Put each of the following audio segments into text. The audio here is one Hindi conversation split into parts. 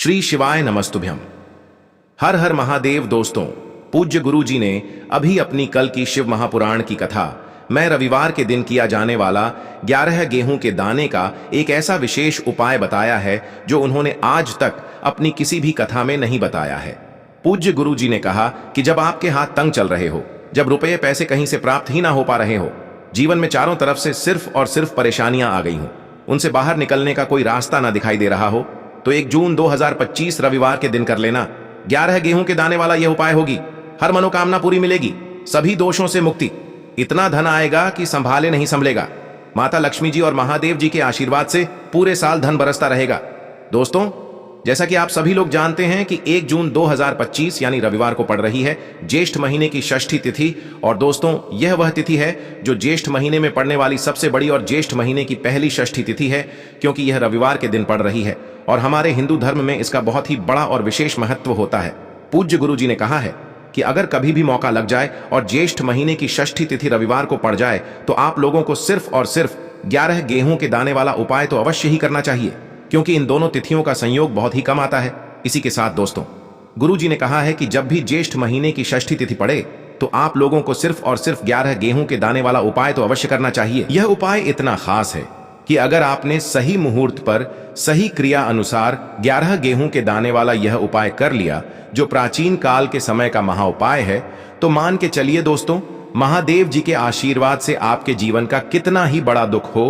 श्री शिवाय नमस्तुभ्यम। हर हर महादेव। दोस्तों, पूज्य गुरु जी ने अभी अपनी कल की शिव महापुराण की कथा मैं रविवार के दिन किया जाने वाला 11 गेहूं के दाने का एक ऐसा विशेष उपाय बताया है जो उन्होंने आज तक अपनी किसी भी कथा में नहीं बताया है। पूज्य गुरु जी ने कहा कि जब आपके हाथ तंग चल रहे हो, जब रुपये पैसे कहीं से प्राप्त ही ना हो पा रहे हो, जीवन में चारों तरफ से सिर्फ और सिर्फ परेशानियां आ गई हो, उनसे बाहर निकलने का कोई रास्ता ना दिखाई दे रहा हो, तो 1 जून 2025 रविवार के दिन कर लेना। 11 गेहूं के दाने वाला यह उपाय होगी। हर मनोकामना पूरी मिलेगी, सभी दोषों से मुक्ति, इतना धन आएगा कि संभाले नहीं संभलेगा। माता लक्ष्मी जी और महादेव जी के आशीर्वाद से पूरे साल धन बरसता रहेगा। दोस्तों, जैसा कि आप सभी लोग जानते हैं कि 1 जून 2025 यानी रविवार को पड़ रही है ज्येष्ठ महीने की षष्ठी तिथि। और दोस्तों, यह वह तिथि है जो ज्येष्ठ महीने में पड़ने वाली सबसे बड़ी और ज्येष्ठ महीने की पहली षष्ठी तिथि है, क्योंकि यह रविवार के दिन पड़ रही है और हमारे हिंदू धर्म में इसका बहुत ही बड़ा और विशेष महत्व होता है। पूज्य गुरु जी ने कहा है कि अगर कभी भी मौका लग जाए और ज्येष्ठ महीने की षष्ठी तिथि रविवार को पड़ जाए तो आप लोगों को सिर्फ और सिर्फ 11 गेहूं के दाने वाला उपाय तो अवश्य ही करना चाहिए, क्योंकि इन दोनों तिथियों का संयोग बहुत ही कम आता है। इसी के साथ दोस्तों, गुरु जी ने कहा है कि जब भी ज्येष्ठ महीने की षष्ठी तिथि पड़े तो आप लोगों को सिर्फ और सिर्फ 11 गेहूं के दाने वाला उपाय तो अवश्य करना चाहिए। यह उपाय इतना खास है कि अगर आपने सही मुहूर्त पर सही क्रिया अनुसार 11 गेहूं के दाने वाला यह उपाय कर लिया, जो प्राचीन काल के समय का महा उपाय है, तो मान के चलिए दोस्तों, महादेव जी के आशीर्वाद से आपके जीवन का कितना ही बड़ा दुख हो,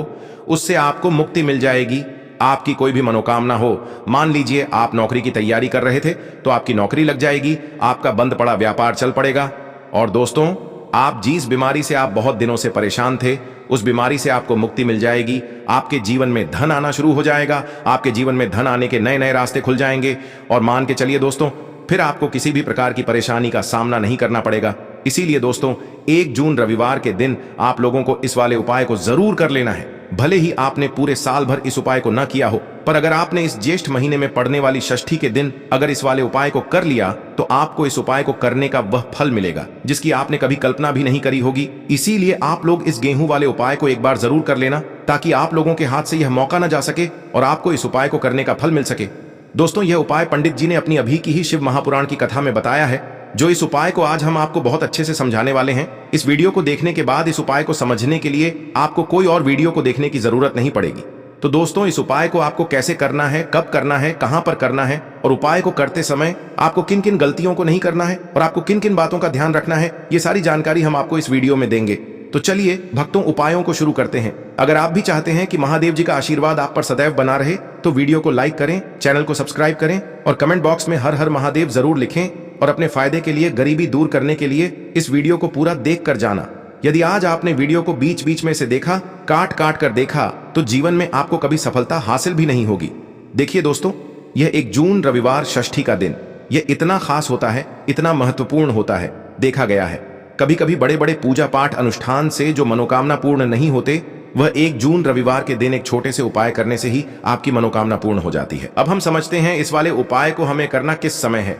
उससे आपको मुक्ति मिल जाएगी। आपकी कोई भी मनोकामना हो, मान लीजिए आप नौकरी की तैयारी कर रहे थे तो आपकी नौकरी लग जाएगी, आपका बंद पड़ा व्यापार चल पड़ेगा। और दोस्तों, आप जिस बीमारी से आप बहुत दिनों से परेशान थे, उस बीमारी से आपको मुक्ति मिल जाएगी। आपके जीवन में धन आना शुरू हो जाएगा, आपके जीवन में धन आने के नए नए रास्ते खुल जाएंगे। और मान के चलिए दोस्तों, फिर आपको किसी भी प्रकार की परेशानी का सामना नहीं करना पड़ेगा। इसीलिए दोस्तों, 1 जून रविवार के दिन आप लोगों को इस वाले उपाय को जरूर कर लेना है। भले ही आपने पूरे साल भर इस उपाय को न किया हो, पर अगर आपने इस ज्येष्ठ महीने में पड़ने वाली षष्ठी के दिन अगर इस वाले उपाय को कर लिया तो आपको इस उपाय को करने का वह फल मिलेगा जिसकी आपने कभी कल्पना भी नहीं करी होगी। इसीलिए आप लोग इस गेहूं वाले उपाय को एक बार जरूर कर लेना, ताकि आप लोगों के हाथ से यह मौका न जा सके और आपको इस उपाय को करने का फल मिल सके। दोस्तों, यह उपाय पंडित जी ने अपनी अभी की ही शिव महापुराण की कथा में बताया है, जो इस उपाय को आज हम आपको बहुत अच्छे से समझाने वाले हैं। इस वीडियो को देखने के बाद इस उपाय को समझने के लिए आपको कोई और वीडियो को देखने की जरूरत नहीं पड़ेगी। तो दोस्तों, इस उपाय को आपको कैसे करना है, कब करना है, कहां पर करना है और उपाय को करते समय आपको किन किन गलतियों को नहीं करना है और आपको किन किन बातों का ध्यान रखना है, ये सारी जानकारी हम आपको इस वीडियो में देंगे। तो चलिए भक्तों, उपायों को शुरू करते हैं। अगर आप भी चाहते हैं कि महादेव जी का आशीर्वाद आप पर सदैव बना रहे, तो वीडियो को लाइक करें, चैनल को सब्सक्राइब करें और कमेंट बॉक्स में हर हर महादेव जरूर लिखें। और अपने फायदे के लिए, गरीबी दूर करने के लिए इस वीडियो को पूरा देख कर जाना। यदि आज आपने वीडियो को बीच बीच में से देखा, काट काट कर देखा, तो जीवन में आपको कभी सफलता हासिल भी नहीं होगी। देखिए दोस्तों, यह 1 जून रविवार षष्ठी का दिन, यह इतना खास होता है, इतना महत्वपूर्ण होता है। देखा गया है कभी कभी बड़े बड़े पूजा पाठ अनुष्ठान से जो मनोकामना पूर्ण नहीं होते, वह 1 जून रविवार के दिन एक छोटे से उपाय करने से ही आपकी मनोकामना पूर्ण हो जाती है। अब हम समझते हैं इस वाले उपाय को हमें करना किस समय है।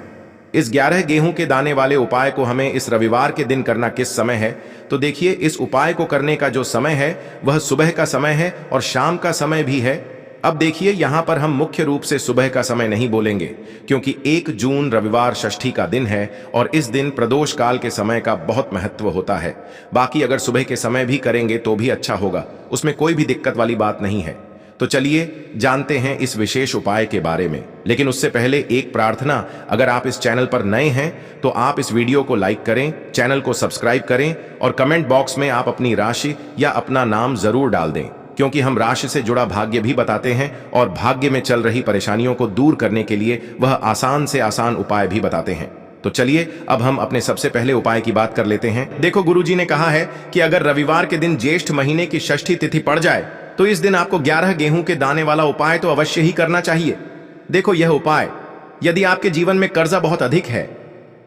इस 11 गेहूं के दाने वाले उपाय को हमें इस रविवार के दिन करना किस समय है, तो देखिए, इस उपाय को करने का जो समय है वह सुबह का समय है और शाम का समय भी है। अब देखिए, यहां पर हम मुख्य रूप से सुबह का समय नहीं बोलेंगे, क्योंकि 1 जून रविवार षष्ठी का दिन है और इस दिन प्रदोष काल के समय का बहुत महत्व होता है। बाकी अगर सुबह के समय भी करेंगे तो भी अच्छा होगा, उसमें कोई भी दिक्कत वाली बात नहीं है। तो चलिए जानते हैं इस विशेष उपाय के बारे में। लेकिन उससे पहले एक प्रार्थना, अगर आप इस चैनल पर नए हैं तो आप इस वीडियो को लाइक करें, चैनल को सब्सक्राइब करें और कमेंट बॉक्स में आप अपनी राशि या अपना नाम जरूर डाल दें, क्योंकि हम राशि से जुड़ा भाग्य भी बताते हैं और भाग्य में चल रही परेशानियों को दूर करने के लिए वह आसान से आसान उपाय भी बताते हैं। तो चलिए अब हम अपने सबसे पहले उपाय की बात कर लेते हैं। देखो, गुरुजी ने कहा है कि अगर रविवार के दिन ज्येष्ठ महीने की षष्ठी तिथि पड़ जाए तो इस दिन आपको 11 गेहूं के दाने वाला उपाय तो अवश्य ही करना चाहिए। देखो, यह उपाय, यदि आपके जीवन में कर्जा बहुत अधिक है,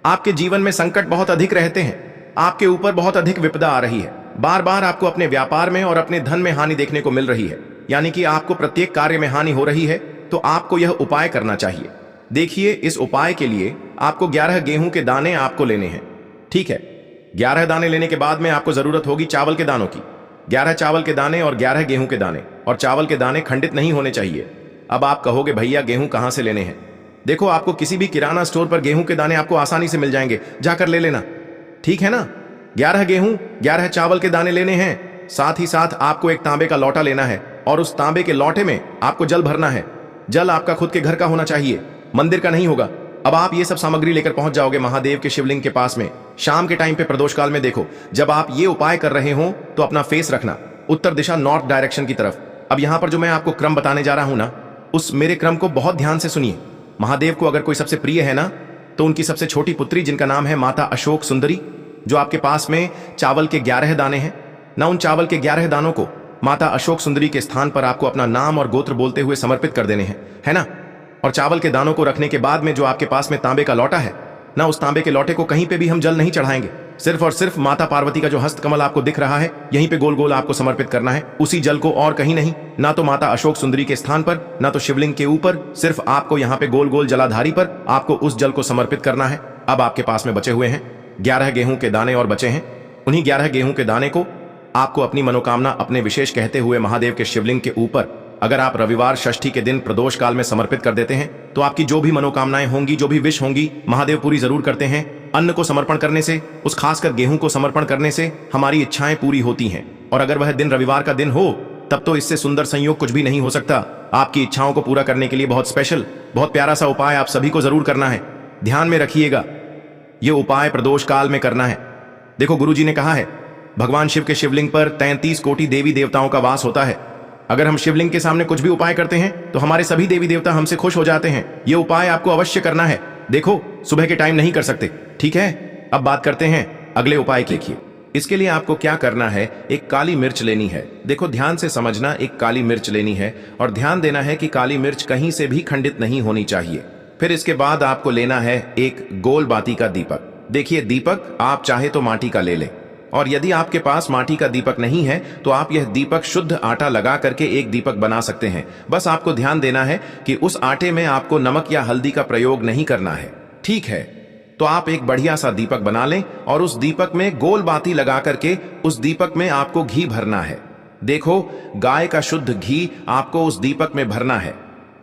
आपके जीवन में संकट बहुत अधिक रहते हैं, आपके ऊपर बहुत अधिक विपदा आ रही है, बार बार आपको अपने व्यापार में और अपने धन में हानि देखने को मिल रही है, यानी कि आपको प्रत्येक कार्य में हानि हो रही है, तो आपको यह उपाय करना चाहिए। देखिए, इस उपाय के लिए आपको 11 गेहूं के दाने आपको लेने हैं। ठीक है, 11 दाने लेने के बाद में आपको जरूरत होगी चावल के दानों की। 11 चावल के दाने और 11 गेहूं के दाने, और चावल के दाने खंडित नहीं होने चाहिए। अब आप कहोगे, भैया गेहूं कहां से लेने हैं? देखो आपको किसी भी किराना स्टोर पर गेहूं के दाने आपको आसानी से मिल जाएंगे, जाकर ले लेना, ठीक है ना। 11 गेहूं 11 चावल के दाने लेने हैं। साथ ही साथ आपको एक तांबे का लोटा लेना है और उस तांबे के लोटे में आपको जल भरना है। जल आपका खुद के घर का होना चाहिए, मंदिर का नहीं होगा। अब आप ये सब सामग्री लेकर पहुंच जाओगे महादेव के शिवलिंग के पास में। शाम के टाइम पे प्रदोष काल में देखो, जब आप ये उपाय कर रहे हो तो अपना फेस रखना उत्तर दिशा, नॉर्थ डायरेक्शन की तरफ। अब यहां पर जो मैं आपको क्रम बताने जा रहा हूं ना, उस मेरे क्रम को बहुत ध्यान से सुनिए। महादेव को अगर कोई सबसे प्रिय है ना, तो उनकी सबसे छोटी पुत्री जिनका नाम है माता अशोक सुंदरी, जो आपके पास में चावल के 11 दाने हैं ना, उन चावल के 11 दानों को माता अशोक सुंदरी के स्थान पर आपको अपना नाम और गोत्र बोलते हुए समर्पित कर देने हैं, है ना। और चावल के दानों को रखने के बाद में जो आपके पास में तांबे का लोटा है ना, उस तांबे के लोटे को कहीं पे भी हम जल नहीं चढ़ाएंगे। सिर्फ और सिर्फ माता पार्वती का जो हस्त कमल आपको दिख रहा है, यहीं पे गोल गोल आपको समर्पित करना है उसी जल को, और कहीं नहीं। ना तो माता अशोक सुंदरी के स्थान पर, ना तो शिवलिंग के ऊपर, सिर्फ आपको यहाँ पे गोल गोल जलाधारी पर आपको उस जल को समर्पित करना है। अब आपके पास में बचे हुए हैं 11 गेहूं के दाने और बचे हैं। उन्हीं 11 गेहूं के दाने को आपको अपनी मनोकामना अपने विशेष कहते हुए महादेव के शिवलिंग के ऊपर, अगर आप रविवार षष्ठी के दिन प्रदोष काल में समर्पित कर देते हैं, तो आपकी जो भी मनोकामनाएं होंगी, जो भी विश होंगी, महादेव पूरी जरूर करते हैं। अन्न को समर्पण करने से, उस खासकर गेहूं को समर्पण करने से हमारी इच्छाएं पूरी होती हैं। और अगर वह दिन रविवार का दिन हो, तब तो इससे सुंदर संयोग कुछ भी नहीं हो सकता। आपकी इच्छाओं को पूरा करने के लिए बहुत स्पेशल, बहुत प्यारा सा उपाय आप सभी को जरूर करना है। ध्यान में रखिएगा, यह उपाय प्रदोष काल में करना है। देखो गुरुजी ने कहा है, भगवान शिव के शिवलिंग पर 33 कोटि देवी देवताओं का वास होता है। अगर हम शिवलिंग के सामने कुछ भी उपाय करते हैं तो हमारे सभी देवी देवता हमसे खुश हो जाते हैं। यह उपाय आपको अवश्य करना है। देखो सुबह के टाइम नहीं कर सकते, ठीक है। अब बात करते हैं अगले उपाय की। देखिए, इसके लिए आपको क्या करना है, एक काली मिर्च लेनी है। देखो ध्यान से समझना, एक काली मिर्च लेनी है और ध्यान देना है कि काली मिर्च कहीं से भी खंडित नहीं होनी चाहिए। फिर इसके बाद आपको लेना है एक गोल बाती का दीपक। देखिए दीपक आप चाहे तो माटी का ले लें, और यदि आपके पास माटी का दीपक नहीं है तो आप यह दीपक शुद्ध आटा लगा करके एक दीपक बना सकते हैं। बस आपको ध्यान देना है कि उस आटे में आपको नमक या हल्दी का प्रयोग नहीं करना है, ठीक है। तो आप एक बढ़िया सा दीपक बना लें और उस दीपक में गोल बाती लगा करके उस दीपक में आपको घी भरना है। देखो गाय का शुद्ध घी आपको उस दीपक में भरना है।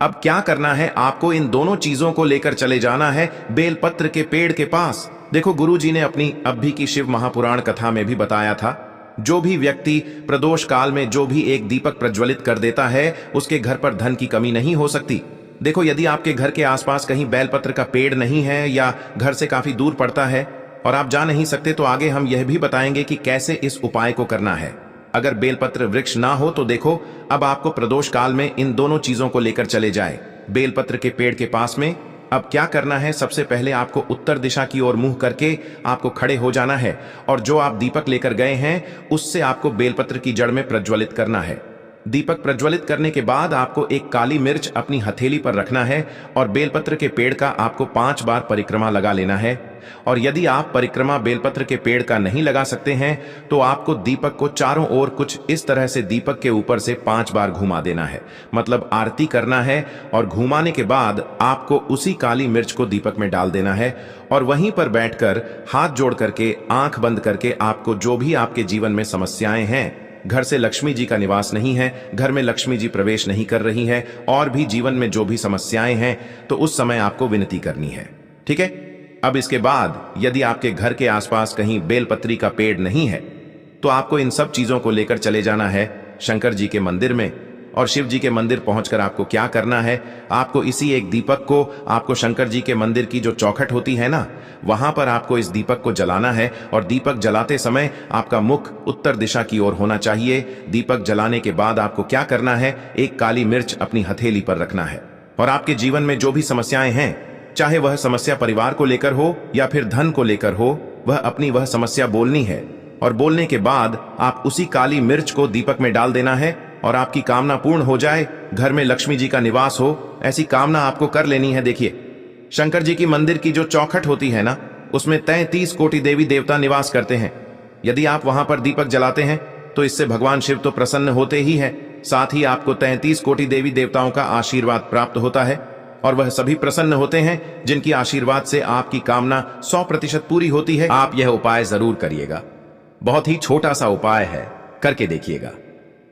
अब क्या करना है, आपको इन दोनों चीजों को लेकर चले जाना है बेलपत्र के पेड़ के पास। देखो गुरुजी ने अपनी अभी की शिव महापुराण कथा में भी बताया था, जो भी व्यक्ति प्रदोष काल में जो भी एक दीपक प्रज्वलित कर देता है, उसके घर पर धन की कमी नहीं हो सकती। देखो यदि आपके घर के आसपास कहीं बेलपत्र का पेड़ नहीं है या घर से काफी दूर पड़ता है और आप जा नहीं सकते, तो आगे हम यह भी बताएंगे कि कैसे इस उपाय को करना है। अगर बेलपत्र वृक्ष ना हो तो देखो अब आपको प्रदोष काल में इन दोनों चीजों को लेकर चले जाए बेलपत्र के पेड़ के पास में। अब क्या करना है, सबसे पहले आपको उत्तर दिशा की ओर मुंह करके आपको खड़े हो जाना है और जो आप दीपक लेकर गए हैं उससे आपको बेलपत्र की जड़ में प्रज्वलित करना है। दीपक प्रज्वलित करने के बाद आपको एक काली मिर्च अपनी हथेली पर रखना है और बेलपत्र के पेड़ का आपको 5 बार परिक्रमा लगा लेना है। और यदि आप परिक्रमा बेलपत्र के पेड़ का नहीं लगा सकते हैं तो आपको दीपक को चारों ओर कुछ इस तरह से दीपक के ऊपर से 5 बार घुमा देना है, मतलब आरती करना है। और घुमाने के बाद आपको उसी काली मिर्च को दीपक में डाल देना है और वहीं पर बैठकर हाथ जोड़ करके आंख बंद करके आपको जो भी आपके जीवन में समस्याएं हैं, घर से लक्ष्मी जी का निवास नहीं है, घर में लक्ष्मी जी प्रवेश नहीं कर रही है, और भी जीवन में जो भी समस्याएं हैं, तो उस समय आपको विनती करनी है, ठीक है। अब इसके बाद यदि आपके घर के आसपास कहीं बेलपत्री का पेड़ नहीं है तो आपको इन सब चीजों को लेकर चले जाना है शंकर जी के मंदिर में। और शिव जी के मंदिर पहुंचकर आपको क्या करना है, आपको इसी एक दीपक को आपको शंकर जी के मंदिर की जो चौखट होती है ना, वहां पर आपको इस दीपक को जलाना है। और दीपक जलाते समय आपका मुख उत्तर दिशा की ओर होना चाहिए। दीपक जलाने के बाद आपको क्या करना है, एक काली मिर्च अपनी हथेली पर रखना है और आपके जीवन में जो भी समस्याएं हैं, चाहे वह समस्या परिवार को लेकर हो या फिर धन को लेकर हो, वह समस्या बोलनी है। और बोलने के बाद आप उसी काली मिर्च को दीपक में डाल देना है और आपकी कामना पूर्ण हो जाए, घर में लक्ष्मी जी का निवास हो, ऐसी कामना आपको कर लेनी है। देखिए शंकर जी की मंदिर की जो चौखट होती है ना, उसमें 33 कोटि देवी देवता निवास करते हैं। यदि आप वहां पर दीपक जलाते हैं तो इससे भगवान शिव तो प्रसन्न होते ही है, साथ ही आपको 33 कोटि देवी देवताओं का आशीर्वाद प्राप्त होता है। और वह सभी प्रसन्न होते हैं जिनकी आशीर्वाद से आपकी कामना 100% पूरी होती है। आप यह उपाय जरूर करिएगा, बहुत ही छोटा सा उपाय है, करके देखिएगा।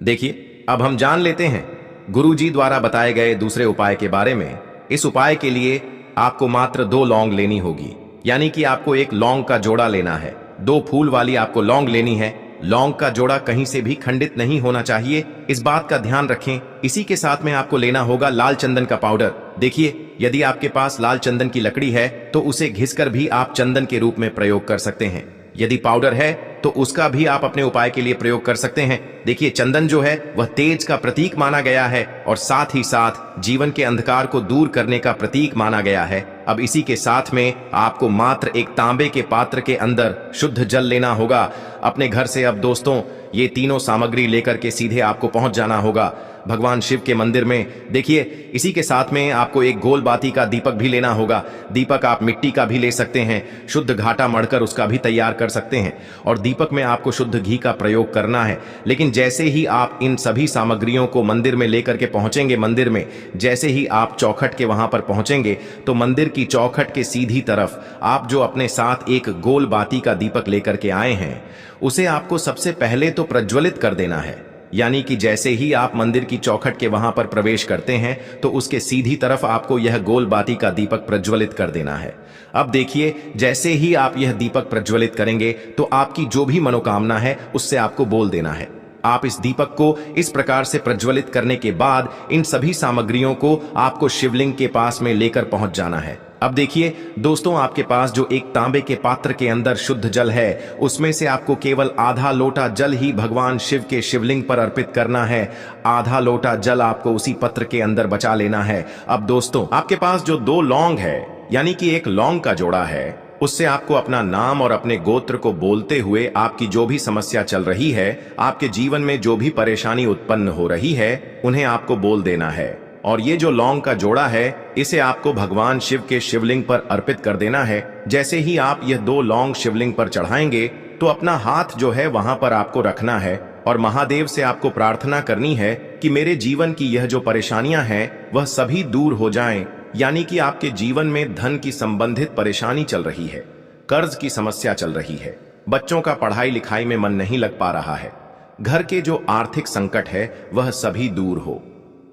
देखिए अब हम जान लेते हैं गुरुजी द्वारा बताए गए दूसरे उपाय के बारे में। इस उपाय के लिए आपको मात्र 2 लौंग लेनी होगी, यानी कि आपको एक लौंग का जोड़ा लेना है। 2 फूल वाली आपको लौंग लेनी है। लौंग का जोड़ा कहीं से भी खंडित नहीं होना चाहिए, इस बात का ध्यान रखें। इसी के साथ में आपको लेना होगा लाल चंदन का पाउडर। देखिए, यदि आपके पास लाल चंदन की लकड़ी है तो उसे घिसकर भी आप चंदन के रूप में प्रयोग कर सकते हैं। यदि पाउडर है तो उसका भी आप अपने उपाय के लिए प्रयोग कर सकते हैं। देखिए, चंदन जो है वह तेज का प्रतीक माना गया है और साथ ही साथ जीवन के अंधकार को दूर करने का प्रतीक माना गया है। अब इसी के साथ में आपको मात्र एक तांबे के पात्र के अंदर शुद्ध जल लेना होगा अपने घर से। अब दोस्तों, ये तीनों सामग्री लेकर के सीधे आपको पहुंच जाना होगा भगवान शिव के मंदिर में। देखिए, इसी के साथ में आपको एक गोल बाती का दीपक भी लेना होगा। दीपक आप मिट्टी का भी ले सकते हैं, शुद्ध घाटा मढ़कर उसका भी तैयार कर सकते हैं। और दीपक में आपको शुद्ध घी का प्रयोग करना है। लेकिन जैसे ही आप इन सभी सामग्रियों को मंदिर में लेकर के पहुंचेंगे, मंदिर में जैसे ही आप चौखट के वहां पर पहुंचेंगे तो मंदिर की चौखट के सीधी तरफ आप जो अपने साथ एक गोल बाती का दीपक लेकर के आए हैं, उसे आपको सबसे पहले तो प्रज्वलित कर देना है। यानी कि जैसे ही आप मंदिर की चौखट के वहां पर प्रवेश करते हैं तो उसके सीधी तरफ आपको यह गोल बाती का दीपक प्रज्वलित कर देना है। अब देखिए, जैसे ही आप यह दीपक प्रज्वलित करेंगे तो आपकी जो भी मनोकामना है उससे आपको बोल देना है। आप इस दीपक को इस प्रकार से प्रज्वलित करने के बाद इन सभी सामग्रियों को आपको शिवलिंग के पास में लेकर पहुंच जाना है। अब देखिए दोस्तों, आपके पास जो एक तांबे के पात्र के अंदर शुद्ध जल है, उसमें से आपको केवल आधा लोटा जल ही भगवान शिव के शिवलिंग पर अर्पित करना है। आधा लोटा जल आपको उसी पत्र के अंदर बचा लेना है। अब दोस्तों, आपके पास जो 2 लौंग है, यानी कि एक लौंग का जोड़ा है, उससे आपको अपना नाम और अपने गोत्र को बोलते हुए आपकी जो भी समस्या चल रही है, आपके जीवन में जो भी परेशानी उत्पन्न हो रही है, उन्हें आपको बोल देना है। और ये जो लौंग का जोड़ा है, इसे आपको भगवान शिव के शिवलिंग पर अर्पित कर देना है। जैसे ही आप यह 2 लौंग शिवलिंग पर चढ़ाएंगे तो अपना हाथ जो है वहां पर आपको रखना है और महादेव से आपको प्रार्थना करनी है कि मेरे जीवन की यह जो परेशानियां हैं वह सभी दूर हो जाएं। यानी कि आपके जीवन में धन की संबंधित परेशानी चल रही है, कर्ज की समस्या चल रही है, बच्चों का पढ़ाई लिखाई में मन नहीं लग पा रहा है, घर के जो आर्थिक संकट है वह सभी दूर हो,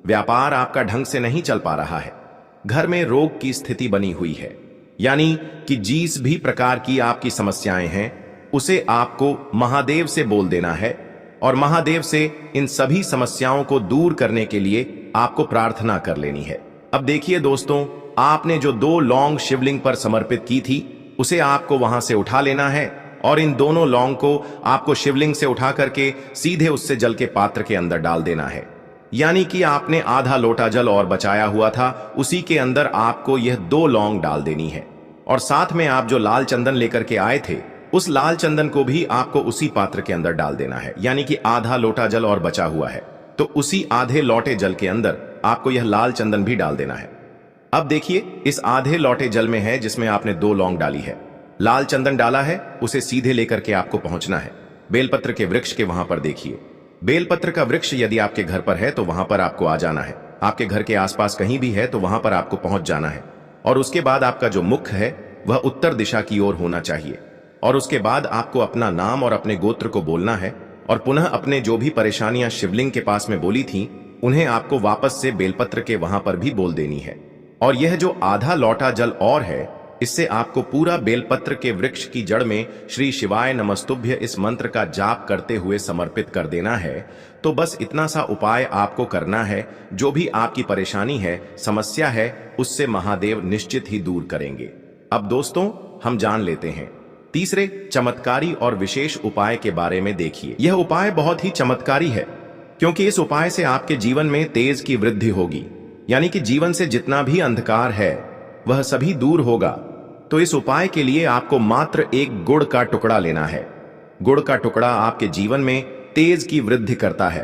व्यापार आपका ढंग से नहीं चल पा रहा है, घर में रोग की स्थिति बनी हुई है, यानी कि जिस भी प्रकार की आपकी समस्याएं हैं उसे आपको महादेव से बोल देना है और महादेव से इन सभी समस्याओं को दूर करने के लिए आपको प्रार्थना कर लेनी है। अब देखिए दोस्तों, आपने जो 2 लौंग शिवलिंग पर समर्पित की थी उसे आपको वहां से उठा लेना है और इन दोनों लौंग को आपको शिवलिंग से उठा करके सीधे उससे जल के पात्र के अंदर डाल देना है। यानी कि आपने आधा लोटा जल और बचाया हुआ था, उसी के अंदर आपको यह 2 लौंग डाल देनी है। और साथ में आप जो लाल चंदन लेकर के आए थे, उस लाल चंदन को भी आपको उसी पात्र के अंदर डाल देना है। यानी कि आधा लोटा जल और बचा हुआ है तो उसी आधे लोटे जल के अंदर आपको यह लाल चंदन भी डाल देना है। अब देखिए, इस आधे लोटे जल में है जिसमें आपने 2 लौंग डाली है, लाल चंदन डाला है, उसे सीधे लेकर के आपको पहुंचना है बेलपत्र के वृक्ष के वहां पर। देखिए, बेलपत्र का वृक्ष यदि आपके घर पर है तो वहां पर आपको आ जाना है। आपके घर के आसपास कहीं भी है तो वहां पर आपको पहुंच जाना है। और उसके बाद आपका जो मुख है वह उत्तर दिशा की ओर होना चाहिए। और उसके बाद आपको अपना नाम और अपने गोत्र को बोलना है और पुनः अपने जो भी परेशानियां शिवलिंग के पास में बोली थी उन्हें आपको वापस से बेलपत्र के वहां पर भी बोल देनी है। और यह जो आधा लौटा जल और है, इससे आपको पूरा बेलपत्र के वृक्ष की जड़ में श्री शिवाय नमस्तुभ्य इस मंत्र का जाप करते हुए समर्पित कर देना है। तो बस इतना सा उपाय आपको करना है। जो भी आपकी परेशानी है, समस्या है, उससे महादेव निश्चित ही दूर करेंगे। अब दोस्तों, हम जान लेते हैं तीसरे चमत्कारी और विशेष उपाय के बारे में। देखिए, यह उपाय बहुत ही चमत्कारी है क्योंकि इस उपाय से आपके जीवन में तेज की वृद्धि होगी। यानी कि जीवन से जितना भी अंधकार है वह सभी दूर होगा। तो इस उपाय के लिए आपको मात्र एक गुड़ का टुकड़ा लेना है। गुड़ का टुकड़ा आपके जीवन में तेज की वृद्धि करता है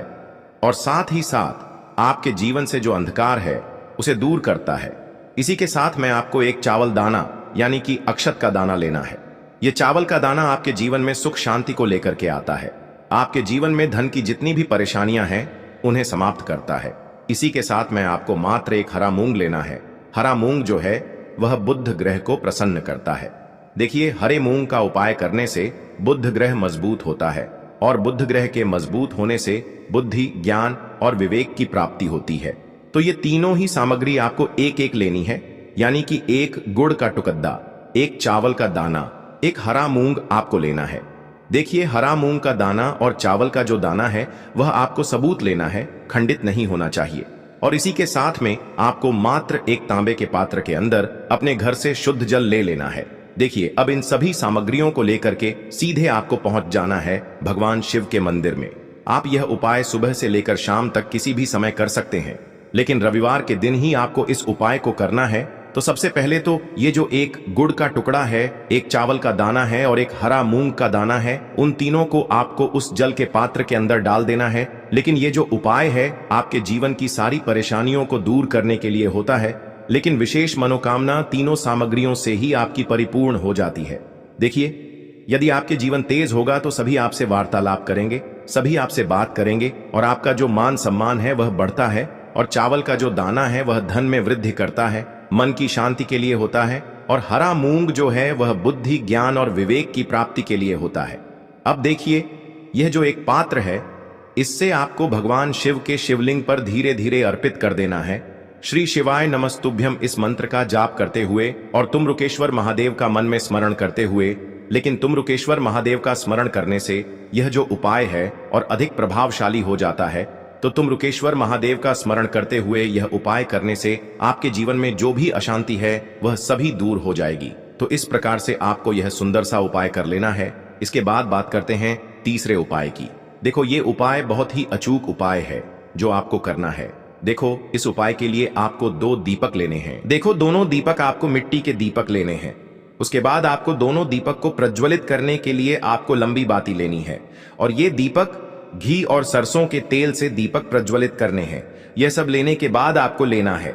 और साथ ही साथ आपके जीवन से जो अंधकार है उसे दूर करता है। इसी के साथ में आपको एक चावल दाना यानी कि अक्षत का दाना लेना है। यह चावल का दाना आपके जीवन में सुख शांति को लेकर के आता है। आपके जीवन में धन की जितनी भी परेशानियां हैं उन्हें समाप्त करता है। इसी के साथ में आपको मात्र एक हरा मूंग लेना है। हरा मूंग जो है वह बुध ग्रह को प्रसन्न करता है। देखिए, हरे मूंग का उपाय करने से बुध ग्रह मजबूत होता है और बुध ग्रह के मजबूत होने से बुद्धि, ज्ञान और विवेक की प्राप्ति होती है। तो ये तीनों ही सामग्री आपको एक एक लेनी है। यानी कि एक गुड़ का टुकड़ा, एक चावल का दाना, एक हरा मूंग आपको लेना है। देखिए, हरा मूंग का दाना और चावल का जो दाना है वह आपको सबूत लेना है, खंडित नहीं होना चाहिए। और इसी के साथ में आपको मात्र एक तांबे के पात्र के अंदर अपने घर से शुद्ध जल ले लेना है। देखिए, अब इन सभी सामग्रियों को लेकर के सीधे आपको पहुंच जाना है भगवान शिव के मंदिर में। आप यह उपाय सुबह से लेकर शाम तक किसी भी समय कर सकते हैं, लेकिन रविवार के दिन ही आपको इस उपाय को करना है। तो सबसे पहले तो ये जो एक गुड़ का टुकड़ा है, एक चावल का दाना है और एक हरा मूंग का दाना है, उन तीनों को आपको उस जल के पात्र के अंदर डाल देना है। लेकिन ये जो उपाय है आपके जीवन की सारी परेशानियों को दूर करने के लिए होता है, लेकिन विशेष मनोकामना तीनों सामग्रियों से ही आपकी परिपूर्ण हो जाती है। देखिए, यदि आपके जीवन तेज होगा तो सभी आपसे वार्तालाप करेंगे, सभी आपसे बात करेंगे और आपका जो मान सम्मान है वह बढ़ता है। और चावल का जो दाना है वह धन में वृद्धि करता है, मन की शांति के लिए होता है। और हरा मूंग जो है वह बुद्धि, ज्ञान और विवेक की प्राप्ति के लिए होता है। अब देखिए, यह जो एक पात्र है, इससे आपको भगवान शिव के शिवलिंग पर धीरे धीरे अर्पित कर देना है। श्री शिवाय नमस्तुभ्यम इस मंत्र का जाप करते हुए और तुम्रुकेश्वर महादेव का मन में स्मरण करते हुए। लेकिन तुम्रुकेश्वर महादेव का स्मरण करने से यह जो उपाय है और अधिक प्रभावशाली हो जाता है। तो तुम्रुकेश्वर महादेव का स्मरण करते हुए यह उपाय करने से आपके जीवन में जो भी अशांति है वह सभी दूर हो जाएगी। तो इस प्रकार से आपको यह सुंदर सा उपाय कर लेना है। इसके बाद बात करते हैं तीसरे उपाय की। देखो, ये उपाय बहुत ही अचूक उपाय है जो आपको करना है। देखो, इस उपाय के लिए आपको 2 दीपक लेने हैं। देखो, दोनों दीपक आपको मिट्टी के दीपक लेने हैं। उसके बाद आपको दोनों दीपक को प्रज्वलित करने के लिए आपको लंबी बाती लेनी है। और ये दीपक घी और सरसों के तेल से दीपक प्रज्वलित करने हैं। यह सब लेने के बाद आपको लेना है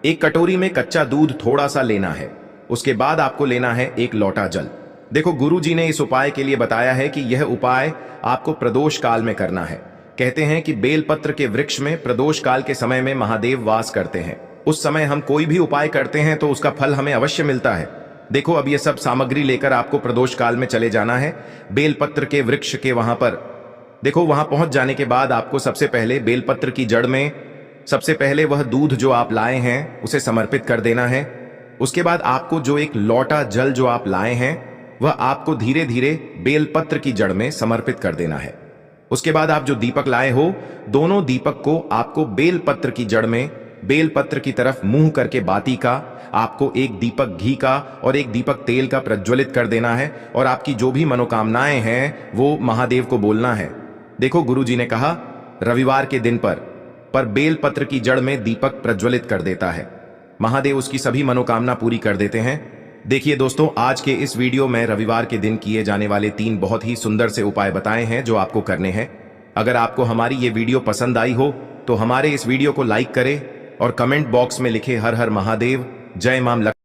एक कटोरी में कच्चा दूध थोड़ा सा लेना है। उसके बाद आपको लेना है एक लोटा जल। देखो, गुरु जी ने इस उपाय के लिए बताया है कि यह उपाय आपको प्रदोष काल में करना है। कहते हैं कि बेलपत्र के वृक्ष में प्रदोष काल के समय में महादेव वास करते हैं। उस समय हम कोई भी उपाय करते हैं तो उसका फल हमें अवश्य मिलता है। देखो, अब ये सब सामग्री लेकर आपको प्रदोष काल में चले जाना है बेलपत्र के वृक्ष के वहां पर। देखो, वहां पहुंच जाने के बाद आपको सबसे पहले बेलपत्र की जड़ में सबसे पहले वह दूध जो आप लाए हैं उसे समर्पित कर देना है। उसके बाद आपको जो एक लोटा जल जो आप लाए हैं वह आपको धीरे धीरे बेलपत्र की जड़ में समर्पित कर देना है। उसके बाद आप जो दीपक लाए हो, दोनों दीपक को आपको बेलपत्र की जड़ में बेलपत्र की तरफ मुंह करके बाती का आपको एक दीपक घी का और एक दीपक तेल का प्रज्वलित कर देना है। और आपकी जो भी मनोकामनाएं हैं वो महादेव को बोलना है। देखो, गुरुजी ने कहा रविवार के दिन पर बेलपत्र की जड़ में दीपक प्रज्वलित कर देता है, महादेव उसकी सभी मनोकामना पूरी कर देते हैं। देखिए दोस्तों, आज के इस वीडियो में रविवार के दिन किए जाने वाले 3 बहुत ही सुंदर से उपाय बताए हैं जो आपको करने हैं। अगर आपको हमारी ये वीडियो पसंद आई हो तो हमारे इस वीडियो को लाइक करें और कमेंट बॉक्स में लिखे हर हर महादेव, जय मां लक्ष्मी।